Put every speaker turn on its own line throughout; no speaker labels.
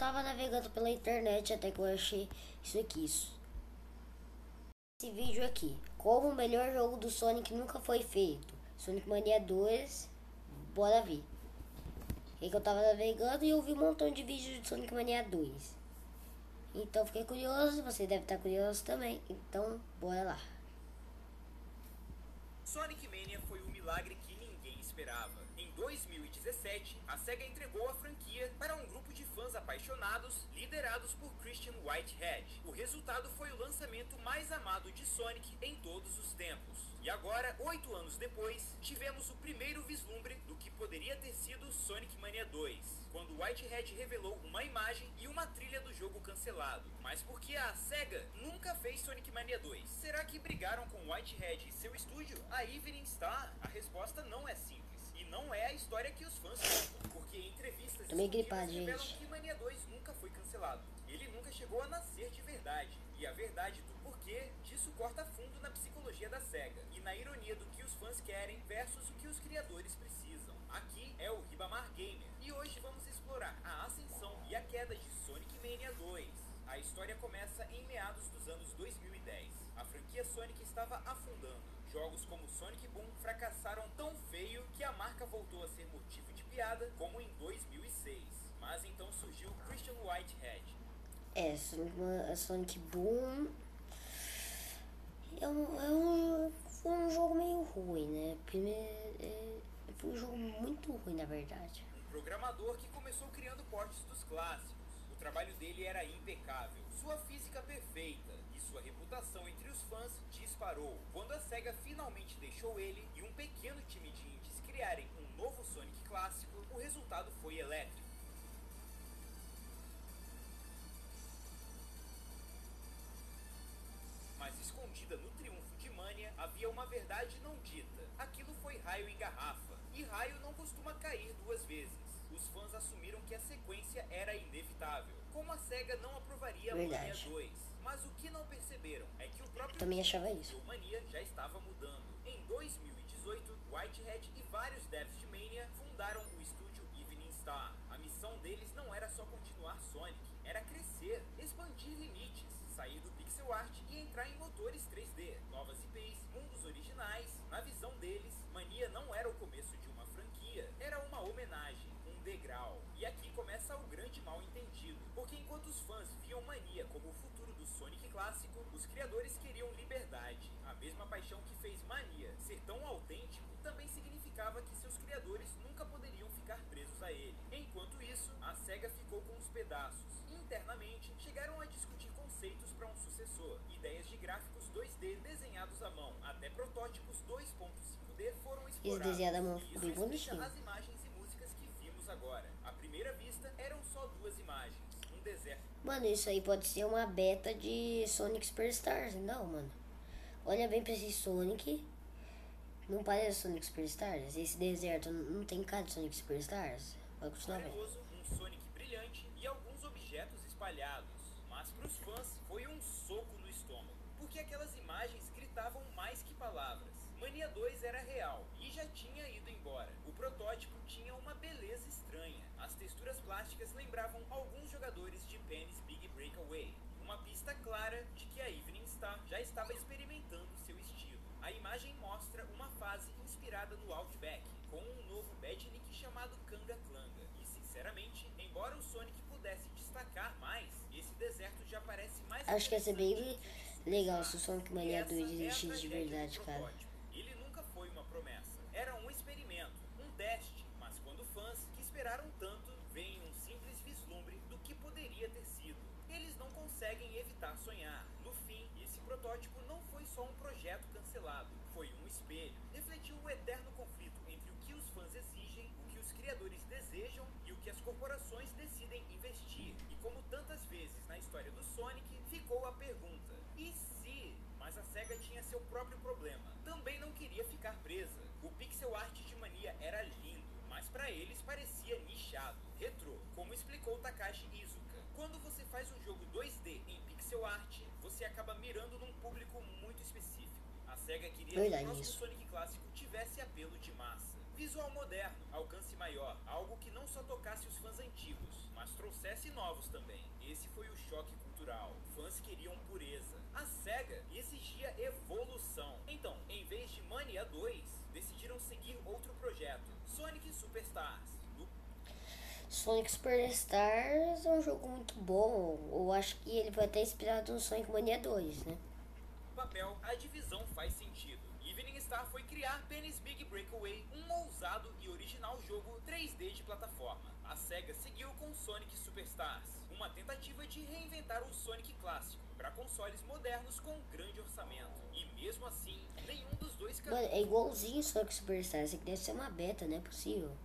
tava navegando pela internet até que eu achei isso aqui. Esse vídeo aqui. Como o melhor jogo do Sonic nunca foi feito. Sonic Mania 2. Bora ver. É que eu tava navegando e eu vi um montão de vídeos de Sonic Mania 2. Então fiquei curioso. Você deve estar curioso também. Então, bora lá.
Sonic Mania foi um milagre que ninguém esperava. Em 2017, a SEGA entregou a franquia para um grupo de fãs apaixonados, liderados por Christian Whitehead. O resultado foi o lançamento mais amado de Sonic em todos os tempos. E agora, 8 anos depois, tivemos o primeiro vislumbre do que poderia ter sido Sonic Mania 2, quando Whitehead revelou uma imagem e uma trilha do jogo cancelado. Mas por que a SEGA nunca fez Sonic Mania 2? Será que brigaram com Whitehead e seu estúdio? A Evening Star? A resposta não é simples. E não é a história que os fãs contam, porque em entrevistas revelam que Mania 2 nunca foi cancelado. Ele nunca chegou a nascer de verdade. E a verdade do porquê disso corta fundo na psicologia da SEGA e na ironia do que os fãs querem versus o que os criadores precisam. Aqui é o Ribamar Gamer e hoje vamos explorar a ascensão e a queda de Sonic Mania 2. A história começa em meados dos anos 2010. A franquia Sonic estava afundando. Jogos como Sonic Boom fracassaram tão feio que a marca voltou a ser motivo de piada como em 2006. Mas então surgiu Christian Whitehead.
Sonic Boom foi um jogo meio ruim, né? Foi um jogo muito ruim, na verdade.
Um programador que começou criando portes dos clássicos. O trabalho dele era impecável, sua física perfeita e sua reputação entre os fãs disparou. Quando a SEGA finalmente deixou ele e um pequeno time de indies criarem um novo Sonic clássico, o resultado foi elétrico. Mas escondida no triunfo de Mania, havia uma verdade não dita. Aquilo foi raio em garrafa, e raio não costuma cair duas vezes. Os fãs assumiram que a sequência era inevitável, como a SEGA não aprovaria Mania 2. Mas o que não perceberam é que o próprio
também achava isso.
Mania já estava mudando. Em 2018, Whitehead e vários devs de Mania fundaram o estúdio Evening Star. A missão deles não era só continuar Sonic, era crescer, expandir limites, sair do pixel art e entrar em motores 3D, novas IPs, mundos originais. Na visão deles, Mania não era o começo de uma franquia, era uma homenagem, um degrau. E aqui começa o grande mal entendido, porque enquanto os fãs viam Mania como o futuro do Sonic clássico, os criadores queriam liberdade. A mesma paixão que fez Mania ser tão autêntico também significava que seus criadores nunca poderiam ficar presos a ele. Enquanto isso, a SEGA ficou com os pedaços. Internamente, chegaram a discutir conceitos para um sucessor, ideias de gráficos 2D desenhados à mão, até protótipos 2.5D foram explorados.
Desenhado à mão,
Isso
bem
explica
bonitinho.
as imagens e músicas que vimos agora. À primeira vista, eram só duas imagens, um deserto.
Mano, isso aí pode ser uma beta de Sonic Superstars, não, mano. Olha bem pra esse Sonic. Não parece Sonic Superstars? Esse deserto não tem cara de Sonic Superstars? Vai continuar bem.
Um Sonic brilhante e alguns objetos espalhados. Mas pros fãs foi um soco no estômago, porque aquelas imagens gritavam mais que palavras. Mania 2 era real e já tinha ido embora. O protótipo tinha uma beleza estranha. As texturas plásticas lembravam alguns jogadores de Penny's Big Breakaway. Uma pista clara de que a Evening Star já estava experimentando seu estilo. A imagem mostra uma fase inspirada no Outback, com um novo badnik chamado Kanga Klanga. E sinceramente, embora o Sonic pudesse destacar mais, esse deserto já parece mais...
Acho que ia ser bem legal se o Sonic Mania 2 existisse de verdade, cara.
Ele nunca foi uma promessa, era um experimento, um teste. Mas quando fãs que esperaram tanto veem um simples vislumbre do que poderia ter sido, eles não conseguem evitar sonhar. No fim, esse protótipo não foi só um projeto cancelado, foi um espelho. Refletiu o eterno conflito entre o que os fãs exigem, o que os criadores desejam e o que as corporações decidem investir. E como tantas vezes na história do Sonic, ficou a pergunta: e se? Mas a SEGA tinha seu próprio problema. Também não queria ficar presa. O pixel art de Mania era lindo, mas para eles parecia nichado, retrô, como explicou Takashi Iizuka. Quando você faz um jogo 2D em pixel art, você acaba mirando num público muito específico. A SEGA queria que o próximo Sonic clássico tivesse apelo de massa. Visual moderno, alcance maior, algo que não só tocasse os fãs antigos, mas trouxesse novos também. Esse foi o choque cultural. Fãs queriam pureza. A SEGA exigia evolução. Então, em vez de Mania 2, decidiram seguir outro projeto, Sonic Superstars.
Sonic Superstars é um jogo muito bom. Eu acho que ele vai ter inspirado no Sonic Mania 2, né?
No papel, a divisão faz sentido. Evening Star foi criar Penny's Big Breakaway, um ousado e original jogo 3D de plataforma. A SEGA seguiu com Sonic Superstars, uma tentativa de reinventar o Sonic clássico para consoles modernos com grande orçamento. E mesmo assim, nenhum dos dois
Mano, é igualzinho Sonic Superstars. Isso aqui deve ser uma beta, não é possível.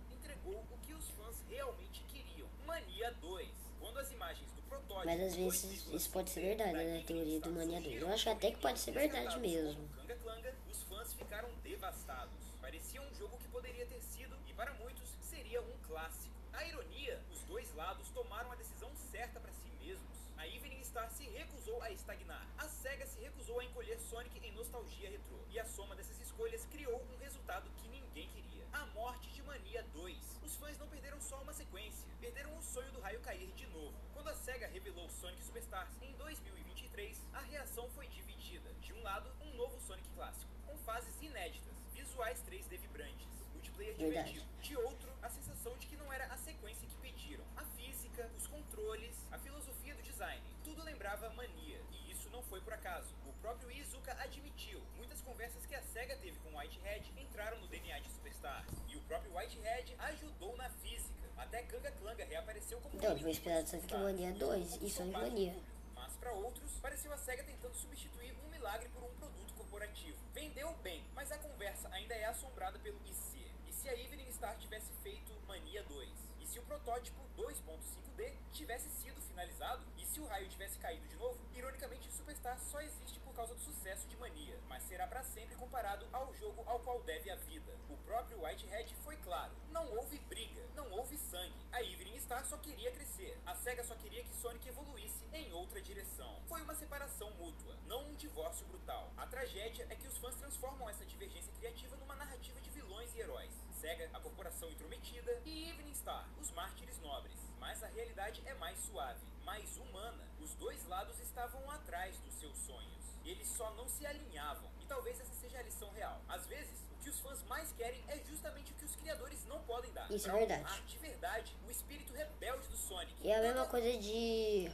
entregou o que os fãs realmente queriam. Mania 2. Quando as imagens do protótipo...
Mas às vezes isso pode ser verdade, né? A teoria do Mania 2. Eu acho até que pode ser verdade mesmo.
Kanga Klanga, os fãs ficaram devastados. Parecia um jogo que poderia ter sido, e para muitos, seria um clássico. A ironia, os dois lados tomaram a decisão certa para si mesmos. A Evening Star se recusou a estagnar. A SEGA se recusou a encolher Sonic em nostalgia retrô. E a soma dessas escolhas criou um resultado que ninguém queria. A morte de Mania 2. Os fãs não perderam só uma sequência, perderam o sonho do raio cair de novo. Quando a SEGA revelou Sonic Superstars em 2023, a reação foi dividida. De um lado, um novo Sonic clássico, com fases inéditas, visuais 3D vibrantes, multiplayer divertido. De outro, a sensação de que não era a sequência que pediram. A física, os controles, a filosofia do design, tudo lembrava Mania. E isso não foi por acaso. O próprio Iizuka admitiu. Muitas conversas que a SEGA teve com Whitehead entraram no DNA de Superstars. E o próprio Whitehead ajudou na física. Até Kanga Klanga reapareceu como
Então, eu vou esperar Sonic Mania 2 e Sonic Mania.
Mas para outros, pareceu a SEGA tentando substituir um milagre por um produto corporativo. Vendeu bem, mas a conversa ainda é assombrada pelo e se. E se a Evening Star tivesse feito Mania 2? E se o protótipo 2.5D tivesse sido finalizado? E se o raio tivesse caído de novo? Ironicamente, Superstar só existe por causa do sucesso de Mania, mas será para sempre comparado ao jogo ao qual deve a vida. O próprio Whitehead foi claro, não houve briga, não houve sangue. A Evening Star só queria crescer, a SEGA só queria que Sonic evoluísse em outra direção. Foi uma separação mútua, não um divórcio brutal. A tragédia é que os fãs transformam essa divergência criativa numa narrativa de vilões e heróis. SEGA, a corporação intrometida, e Evening Star, os mártires nobres. Mas a realidade é mais suave, mais humana. Os dois lados estavam atrás dos seus sonhos. Eles só não se alinhavam. E talvez essa seja a lição real. Às vezes, o que os fãs mais querem é justamente o que os criadores não podem dar.
Isso é verdade.
De verdade, o espírito rebelde do Sonic.
E é a mesma coisa de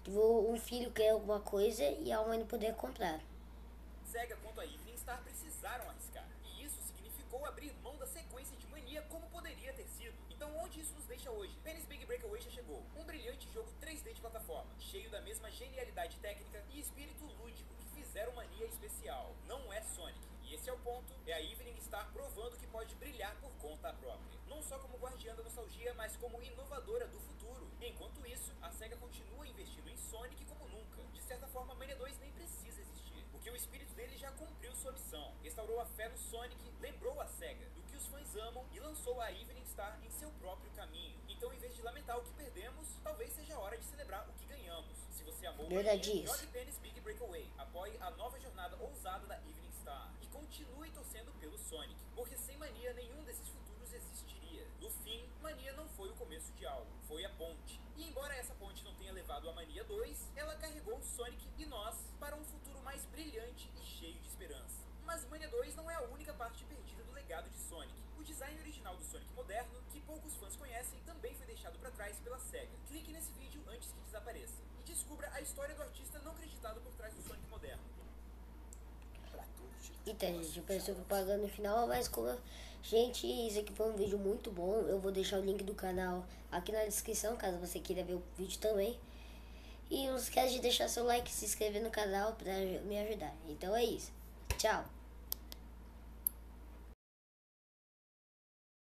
um filho quer alguma coisa e a mãe não poder comprar.
SEGA quanto a Evening Star precisaram arriscar. E isso significou abrir mão da sequência de Mania como poderia ter sido. Então onde isso nos deixa hoje? Penny's Big Breakaway já chegou. Um brilhante jogo 3D de plataforma, cheio da mesma genialidade técnica e espírito lúdico que fizeram Mania especial. Não é Sonic. E esse é o ponto, é a Evening Star provando que pode brilhar por conta própria. Não só como guardiã da nostalgia, mas como inovadora do futuro. Enquanto isso, a SEGA continua investindo em Sonic como nunca. De certa forma, Mania 2 nem precisa existir, porque o espírito dele já cumpriu sua missão. Restaurou a fé no Sonic, lembrou a SEGA do que os fãs amam e lançou a Evening Star em seu próprio caminho. Então, em vez de lamentar o que perdemos, talvez seja a hora de celebrar o que ganhamos. Se você amou Mania, jogue Penny's Big Breakaway, apoie a nova jornada ousada da Evening Star e continue torcendo pelo Sonic, porque sem Mania nenhum desses futuros existiria. No fim, Mania não foi o começo de algo, foi a ponte. E embora essa ponte não tenha levado a Mania 2, ela carregou o Sonic e nós para um futuro mais brilhante e cheio de esperança. Mas Mania 2 não é a única parte perdida do legado de Sonic. O design original do Sonic moderno, que poucos fãs conhecem, também foi deixado para trás pela SEGA. Clique nesse vídeo antes que desapareça e descubra a história do artista não acreditado por trás do Sonic moderno.
Então, gente, apareceu propaganda no final, mas como... Gente, isso aqui foi um vídeo muito bom. Eu vou deixar o link do canal aqui na descrição, caso você queira ver o vídeo também. E não esquece de deixar seu like e se inscrever no canal pra me ajudar. Então é isso. Tchau.